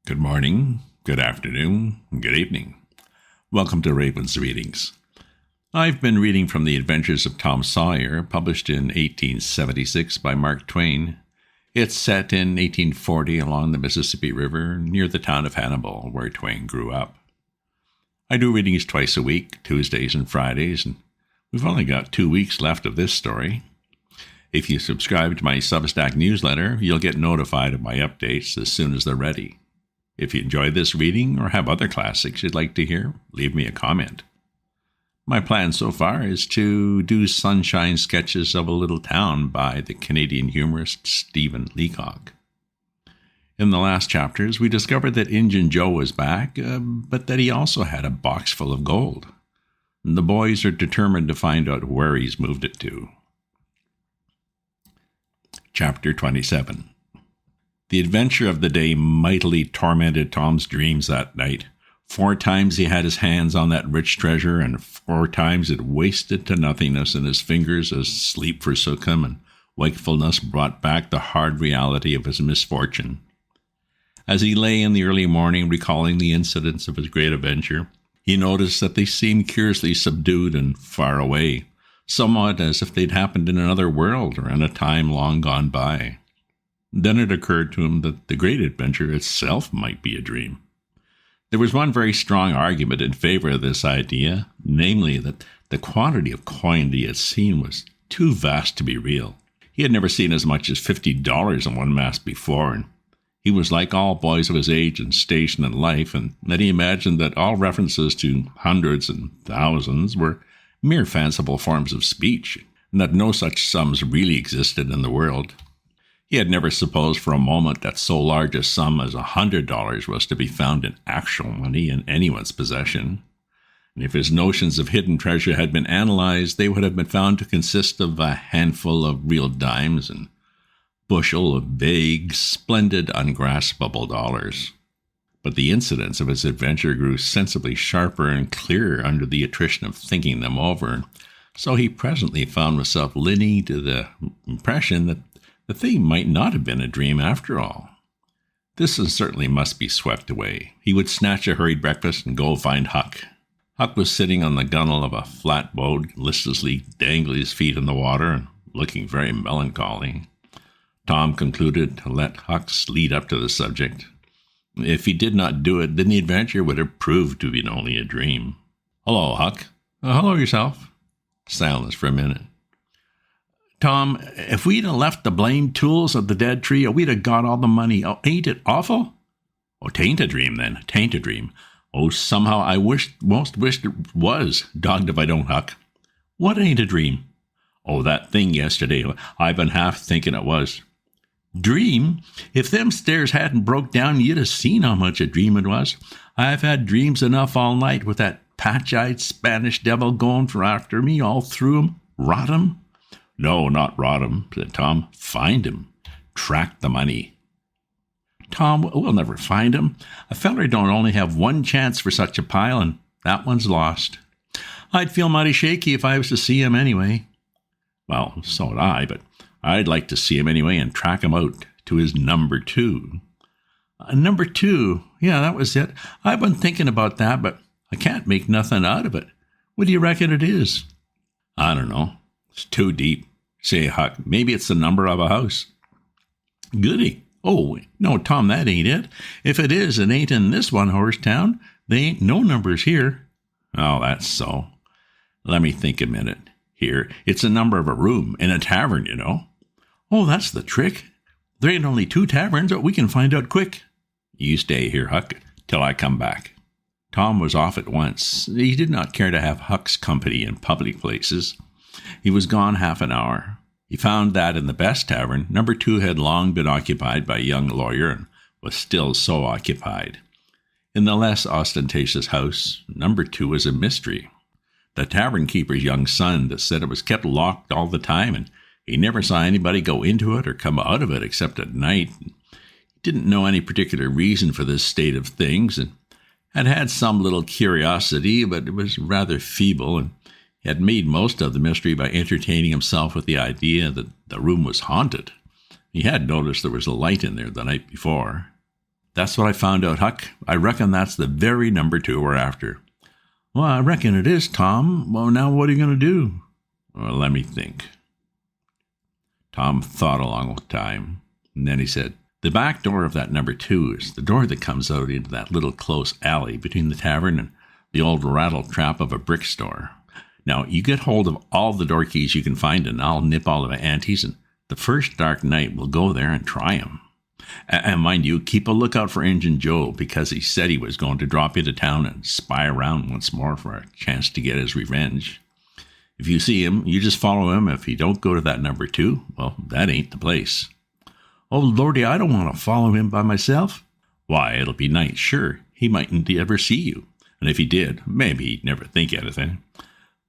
Good morning, good afternoon, good evening. Welcome to Raven's Readings. I've been reading from the Adventures of Tom Sawyer, published in 1876 by Mark Twain. It's set in 1840 along the Mississippi River, near the town of Hannibal, where Twain grew up. I do readings twice a week, Tuesdays and Fridays, and we've only got 2 weeks left of this story. If you subscribe to my Substack newsletter, you'll get notified of my updates as soon as they're ready. If you enjoy this reading or have other classics you'd like to hear, leave me a comment. My plan so far is to do sunshine sketches of a little town by the Canadian humorist Stephen Leacock. In the last chapters, we discovered that Injun Joe was back, but that he also had a box full of gold. The boys are determined to find out where he's moved it to. Chapter 27. The adventure of the day mightily tormented Tom's dreams that night. 4 times he had his hands on that rich treasure, and 4 times it wasted to nothingness in his fingers as sleep forsook him and wakefulness brought back the hard reality of his misfortune. As he lay in the early morning recalling the incidents of his great adventure, he noticed that they seemed curiously subdued and far away, somewhat as if they'd happened in another world or in a time long gone by. Then it occurred to him that the great adventure itself might be a dream. There was one very strong argument in favor of this idea, namely that the quantity of coin he had seen was too vast to be real. He had never seen as much as $50 in one mass before, and he was like all boys of his age and station in life, and that he imagined that all references to hundreds and thousands were mere fanciful forms of speech, and that no such sums really existed in the world. He had never supposed for a moment that so large a sum as $100 was to be found in actual money in anyone's possession. And if his notions of hidden treasure had been analyzed, they would have been found to consist of a handful of real dimes and bushel of vague, splendid, ungraspable dollars. But the incidents of his adventure grew sensibly sharper and clearer under the attrition of thinking them over, so he presently found himself leaning to the impression that the thing might not have been a dream after all. This certainly must be swept away. He would snatch a hurried breakfast and go find Huck. Huck was sitting on the gunwale of a flatboat, listlessly dangling his feet in the water and looking very melancholy. Tom concluded to let Huck lead up to the subject. If he did not do it, then the adventure would have proved to be only a dream. "Hello, Huck." "Hello yourself." Silence for a minute. "Tom, if we'd have left the blamed tools at the dead tree, we'd have got all the money. Oh, ain't it awful?" "Oh, 'tain't a dream, then. 'Tain't a dream. Oh, somehow I most wished it was. Dogged if I don't, Huck." "What ain't a dream?" "Oh, that thing yesterday. I've been half thinking it was." "Dream? If them stairs hadn't broke down, you'd have seen how much a dream it was. I've had dreams enough all night with that patch-eyed Spanish devil going for after me all through 'em. Rot 'em." "No, not rot him," said Tom. "Find him. Track the money." "Tom, we'll never find him. A feller don't only have one chance for such a pile, and that one's lost. I'd feel mighty shaky if I was to see him anyway." "Well, so would I, but I'd like to see him anyway and track him out to his number 2. Number 2? Yeah, that was it. I've been thinking about that, but I can't make nothing out of it. What do you reckon it is?" "I don't know. It's too deep. Say, Huck, maybe it's the number of a house." "Goody. Oh, no, Tom, that ain't it. If it is, it ain't in this one-horse town. They ain't no numbers here." "Oh, that's so. Let me think a minute. Here, it's the number of a room in a tavern, you know." "Oh, that's the trick. There ain't only 2 taverns, but we can find out quick." "You stay here, Huck, till I come back." Tom was off at once. He did not care to have Huck's company in public places. He was gone half an hour. He found that in the best tavern, number 2 had long been occupied by a young lawyer and was still so occupied. In the less ostentatious house, number 2 was a mystery. The tavern keeper's young son said it was kept locked all the time, and he never saw anybody go into it or come out of it except at night. He didn't know any particular reason for this state of things, and had some little curiosity, but it was rather feeble, and he had made most of the mystery by entertaining himself with the idea that the room was haunted. He had noticed there was a light in there the night before. That's what I found out, Huck. I reckon that's the very number 2 we're after. Well, I reckon it is, Tom. Well, now what are you going to do? Well, let me think. Tom thought a long time, and then he said, the back door of that number 2 is the door that comes out into that little close alley between the tavern and the old rattle trap of a brick store. Now, you get hold of all the door keys you can find, and I'll nip all of the antes, and the first dark night we'll go there and try 'em. And mind you, keep a lookout for Injun Joe, because he said he was going to drop into town and spy around once more for a chance to get his revenge. If you see him, you just follow him. If you don't go to that number 2, well, that ain't the place. Oh, Lordy, I don't want to follow him by myself. Why, it'll be night, sure. He mightn't ever see you. And if he did, maybe he'd never think anything.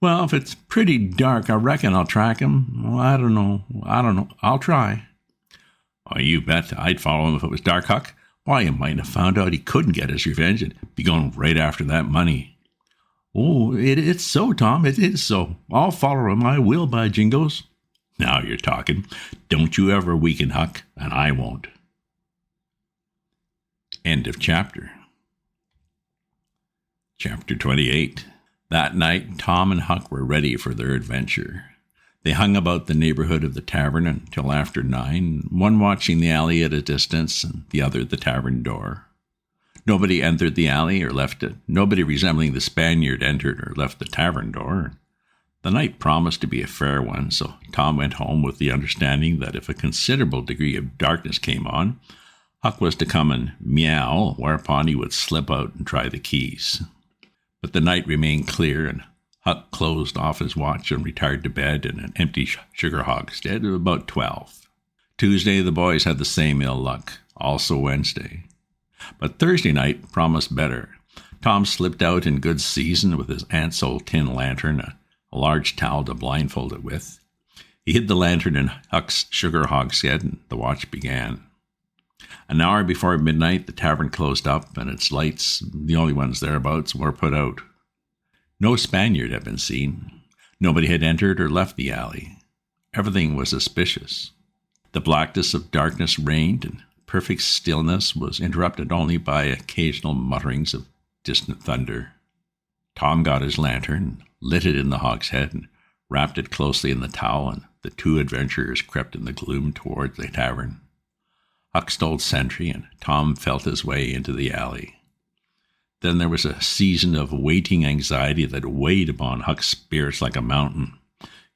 Well, if it's pretty dark, I reckon I'll track him. Well, I don't know. I'll try. Oh, you bet I'd follow him if it was dark, Huck. Why, you might have found out he couldn't get his revenge and be going right after that money. Oh, it's so, Tom. It is so. I'll follow him. I will, by jingoes. Now you're talking. Don't you ever weaken, Huck, and I won't. End of chapter. Chapter 28. That night, Tom and Huck were ready for their adventure. They hung about the neighborhood of the tavern until after 9, one watching the alley at a distance and the other at the tavern door. Nobody entered the alley or left it. Nobody resembling the Spaniard entered or left the tavern door. The night promised to be a fair one, so Tom went home with the understanding that if a considerable degree of darkness came on, Huck was to come and meow, whereupon he would slip out and try the keys. But the night remained clear, and Huck closed off his watch and retired to bed in an empty sugar hogshead at about 12. Tuesday, the boys had the same ill luck, also Wednesday. But Thursday night promised better. Tom slipped out in good season with his aunt's old tin lantern, a large towel to blindfold it with. He hid the lantern in Huck's sugar hogshead, and the watch began. An hour before midnight, the tavern closed up, and its lights, the only ones thereabouts, were put out. No Spaniard had been seen. Nobody had entered or left the alley. Everything was suspicious. The blackness of darkness reigned, and perfect stillness was interrupted only by occasional mutterings of distant thunder. Tom got his lantern, lit it in the hogshead, and wrapped it closely in the towel, and the 2 adventurers crept in the gloom towards the tavern. Huck stole sentry, and Tom felt his way into the alley. Then there was a season of waiting anxiety that weighed upon Huck's spirits like a mountain.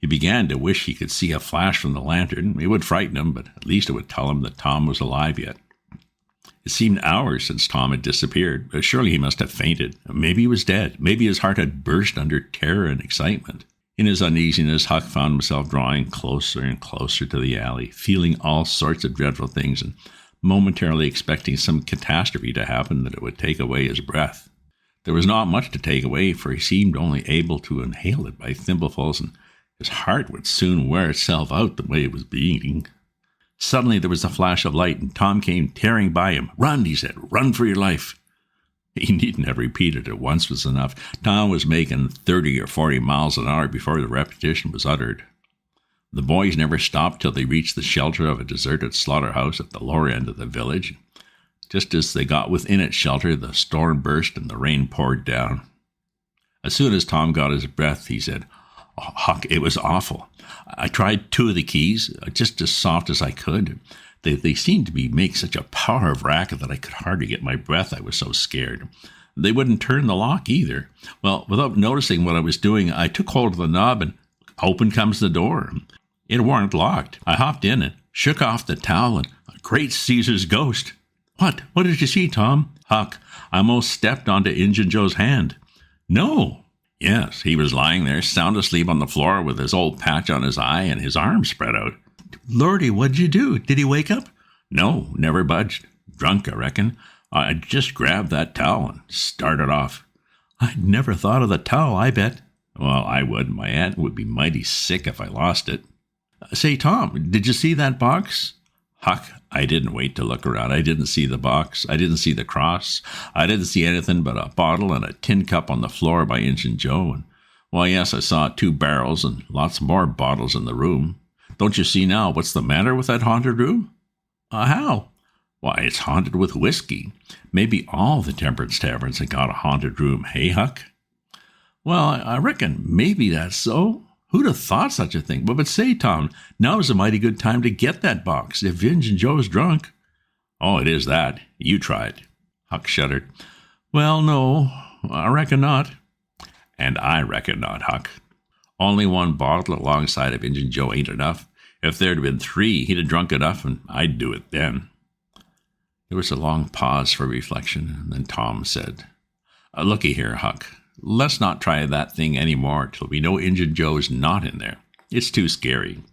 He began to wish he could see a flash from the lantern. It would frighten him, but at least it would tell him that Tom was alive yet. It seemed hours since Tom had disappeared. Surely he must have fainted. Maybe he was dead. Maybe his heart had burst under terror and excitement. In his uneasiness, Huck found himself drawing closer and closer to the alley, feeling all sorts of dreadful things and momentarily expecting some catastrophe to happen that it would take away his breath. There was not much to take away, for he seemed only able to inhale it by thimblefuls, and his heart would soon wear itself out the way it was beating. Suddenly there was a flash of light, and Tom came tearing by him. "Run," he said. "Run for your life." He needn't have repeated it once was enough. Tom was making 30 or 40 miles an hour before the repetition was uttered. The boys never stopped till they reached the shelter of a deserted slaughterhouse at the lower end of the village. Just as they got within its shelter, the storm burst and the rain poured down. As soon as Tom got his breath, he said, "Oh, Huck, it was awful. I tried 2 of the keys, just as soft as I could. They seemed to make such a power of racket that I could hardly get my breath. I was so scared. They wouldn't turn the lock either. Well, without noticing what I was doing, I took hold of the knob, and open comes the door. It weren't locked. I hopped in and shook off the towel, and great Caesar's ghost." What did you see, Tom?" "Huck, I almost stepped onto Injun Joe's hand." "No." "Yes, he was lying there, sound asleep on the floor with his old patch on his eye and his arms spread out." "Lordy, what'd you do? Did he wake up?" "No, never budged. Drunk, I reckon. I just grabbed that towel and started off." "I'd never thought of the towel, I bet." "Well, I would. My aunt would be mighty sick if I lost it." "Say, Tom, did you see that box?" "Huck, I didn't wait to look around. I didn't see the box. I didn't see the cross. I didn't see anything but a bottle and a tin cup on the floor by Injun Joe. And, well, yes, I saw 2 barrels and lots more bottles in the room. Don't you see now what's the matter with that haunted room?" "How?" Why, it's haunted with whiskey. Maybe all the temperance taverns have got a haunted room, hey, Huck? Well, I reckon maybe that's so. Who'd have thought such a thing? But say, Tom, now's a mighty good time to get that box, if Injun Joe's drunk. Oh, it is that. You tried. Huck shuddered. Well, no, I reckon not. And I reckon not, Huck. Only one bottle alongside of Injun Joe ain't enough. If there'd been 3, he'd have drunk enough, and I'd do it then. There was a long pause for reflection, and then Tom said, Looky here, Huck. Let's not try that thing any more till we know Injun Joe's not in there. It's too scary.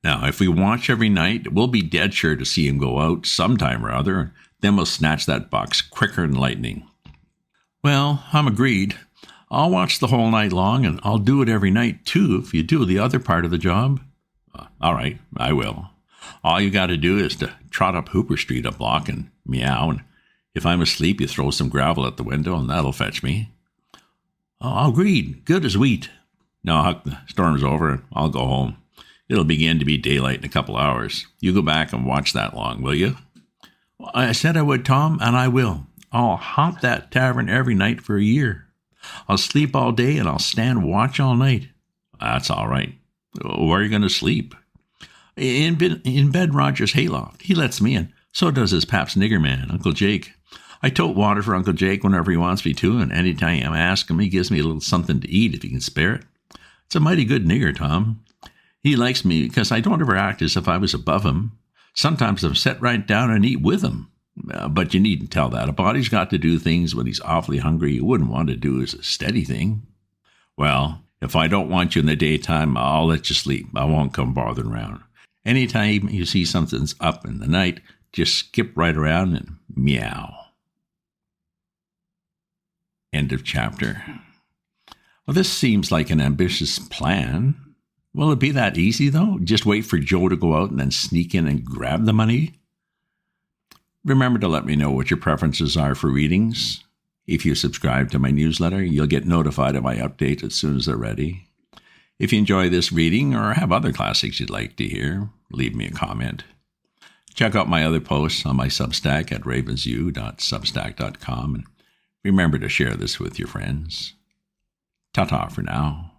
Now, if we watch every night, we'll be dead sure to see him go out sometime or other, and then we'll snatch that box quicker than lightning. Well, I'm agreed. I'll watch the whole night long, and I'll do it every night, too, if you do the other part of the job. All right, I will. All you got to do is to trot up Hooper Street a block and meow, and if I'm asleep, you throw some gravel at the window, and that'll fetch me. Oh, agreed. Good as wheat. Now, Huck, the storm's over, and I'll go home. It'll begin to be daylight in a couple hours. You go back and watch that long, will you? Well, I said I would, Tom, and I will. I'll haunt that tavern every night for a year. I'll sleep all day, and I'll stand watch all night. That's all right. Where are you going to sleep? In bed Roger's hayloft. He lets me in. So does his pap's nigger man, Uncle Jake. I tote water for Uncle Jake whenever he wants me to, and any time I ask him, he gives me a little something to eat if he can spare it. It's a mighty good nigger, Tom. He likes me because I don't ever act as if I was above him. Sometimes I've set right down and eat with him. But you needn't tell that. A body's got to do things when he's awfully hungry he wouldn't want to do as a steady thing. Well, if I don't want you in the daytime, I'll let you sleep. I won't come bothering around. Anytime you see something's up in the night, just skip right around and meow. End of chapter. Well, this seems like an ambitious plan. Will it be that easy, though? Just wait for Joe to go out and then sneak in and grab the money? Remember to let me know what your preferences are for readings. If you subscribe to my newsletter, you'll get notified of my updates as soon as they're ready. If you enjoy this reading or have other classics you'd like to hear, leave me a comment. Check out my other posts on my Substack at ravensu.substack.com, and remember to share this with your friends. Ta-ta for now.